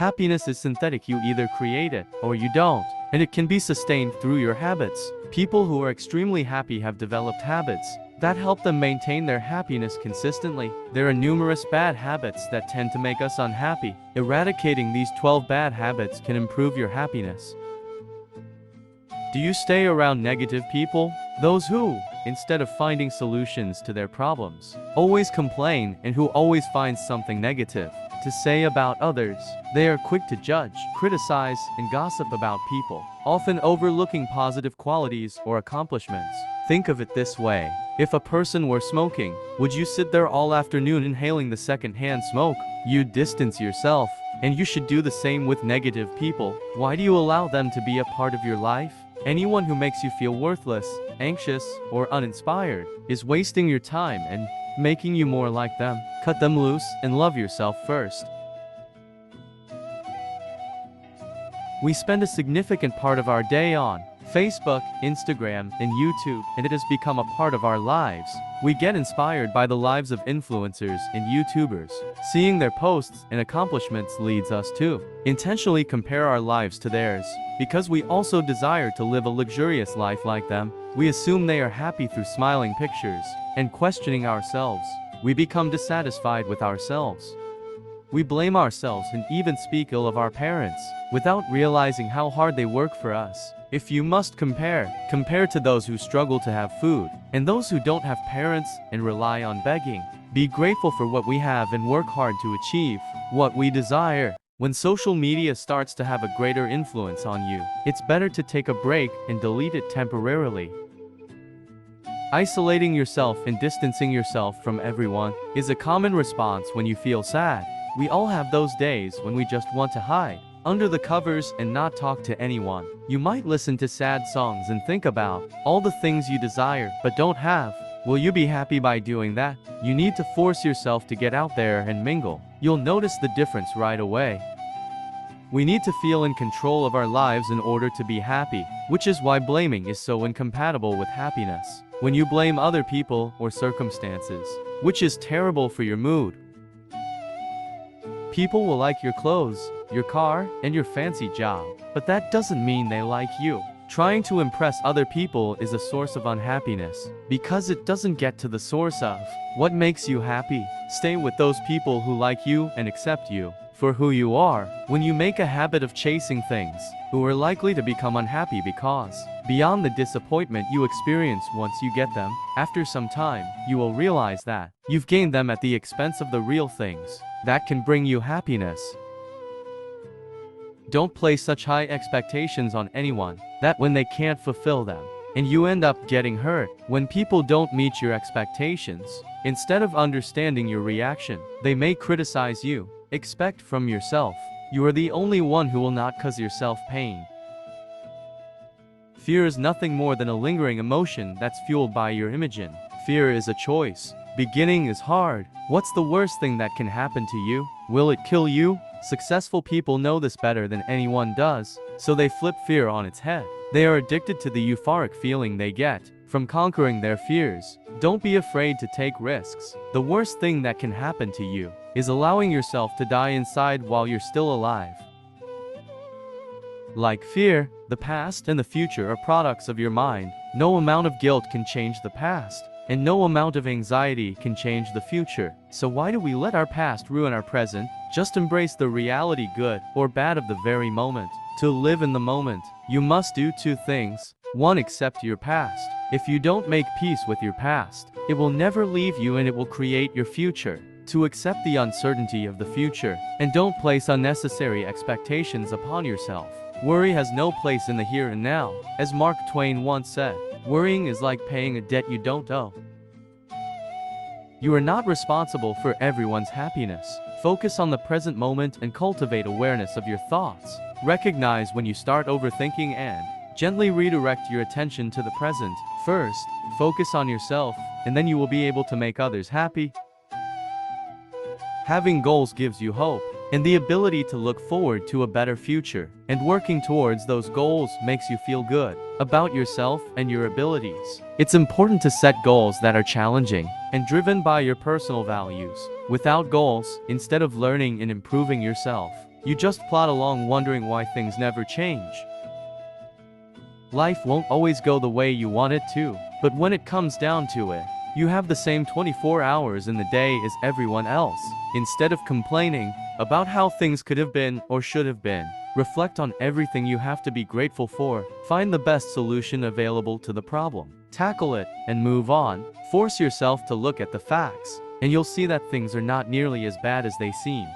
Happiness is synthetic. You either create it or you don't, and it can be sustained through your habits. People who are extremely happy have developed habits that help them maintain their happiness consistently. There are numerous bad habits that tend to make us unhappy. Eradicating these 12 bad habits can improve your happiness. Do you stay around negative people? Those who, instead of finding solutions to their problems, always complain and who always find something negative to say about others. They are quick to judge, criticize, and gossip about people, often overlooking positive qualities or accomplishments. Think of it this way. If a person were smoking, would you sit there all afternoon inhaling the second-hand smoke? You'd distance yourself, and you should do the same with negative people. Why do you allow them to be a part of your life? Anyone who makes you feel worthless, anxious, or uninspired is wasting your time and making you more like them. Cut them loose and love yourself first. We spend a significant part of our day on Facebook, Instagram, and YouTube, and it has become a part of our lives. We get inspired by the lives of influencers and YouTubers. Seeing their posts and accomplishments leads us to intentionally compare our lives to theirs. Because we also desire to live a luxurious life like them, we assume they are happy through smiling pictures and questioning ourselves. We become dissatisfied with ourselves. We blame ourselves and even speak ill of our parents, without realizing how hard they work for us. If you must compare, compare to those who struggle to have food, and those who don't have parents and rely on begging. Be grateful for what we have and work hard to achieve what we desire. When social media starts to have a greater influence on you, it's better to take a break and delete it temporarily. Isolating yourself and distancing yourself from everyone is a common response when you feel sad. We all have those days when we just want to hide under the covers and not talk to anyone. You might listen to sad songs and think about all the things you desire but don't have. Will you be happy by doing that? You need to force yourself to get out there and mingle. You'll notice the difference right away. We need to feel in control of our lives in order to be happy, which is why blaming is so incompatible with happiness. When you blame other people or circumstances, which is terrible for your mood. People will like your clothes, your car, and your fancy job, but that doesn't mean they like you. Trying to impress other people is a source of unhappiness, because it doesn't get to the source of what makes you happy. Stay with those people who like you and accept you for who you are. When you make a habit of chasing things, who are likely to become unhappy because, beyond the disappointment you experience once you get them, after some time, you will realize that you've gained them at the expense of the real things that can bring you happiness. Don't place such high expectations on anyone that when they can't fulfill them, and you end up getting hurt. When people don't meet your expectations, instead of understanding your reaction, they may criticize you. Expect from yourself. You are the only one who will not cause yourself pain. Fear is nothing more than a lingering emotion that's fueled by your imaging. Fear is a choice. Beginning is hard. What's the worst thing that can happen to you? Will it kill you? Successful people know this better than anyone does, so they flip fear on its head. They are addicted to the euphoric feeling they get from conquering their fears. Don't be afraid to take risks. The worst thing that can happen to you is allowing yourself to die inside while you're still alive. Like fear, the past and the future are products of your mind. No amount of guilt can change the past, and no amount of anxiety can change the future. So why do we let our past ruin our present? Just embrace the reality, good or bad, of the very moment. To live in the moment, you must do two things. 1. Accept your past. If you don't make peace with your past, it will never leave you and it will create your future. 2. Accept the uncertainty of the future, and don't place unnecessary expectations upon yourself. Worry has no place in the here and now. As Mark Twain once said, worrying is like paying a debt you don't owe. You are not responsible for everyone's happiness. Focus on the present moment and cultivate awareness of your thoughts. Recognize when you start overthinking and gently redirect your attention to the present. First, focus on yourself, and then you will be able to make others happy. Having goals gives you hope and the ability to look forward to a better future, and working towards those goals makes you feel good about yourself and your abilities. It's important to set goals that are challenging and driven by your personal values. Without goals, instead of learning and improving yourself, You just plod along wondering why things never change. Life won't always go the way you want it to, but when it comes down to it, you have the same 24 hours in the day as everyone else. Instead of complaining about how things could have been or should have been, reflect on everything you have to be grateful for, find the best solution available to the problem, tackle it, and move on. Force yourself to look at the facts, and you'll see that things are not nearly as bad as they seem.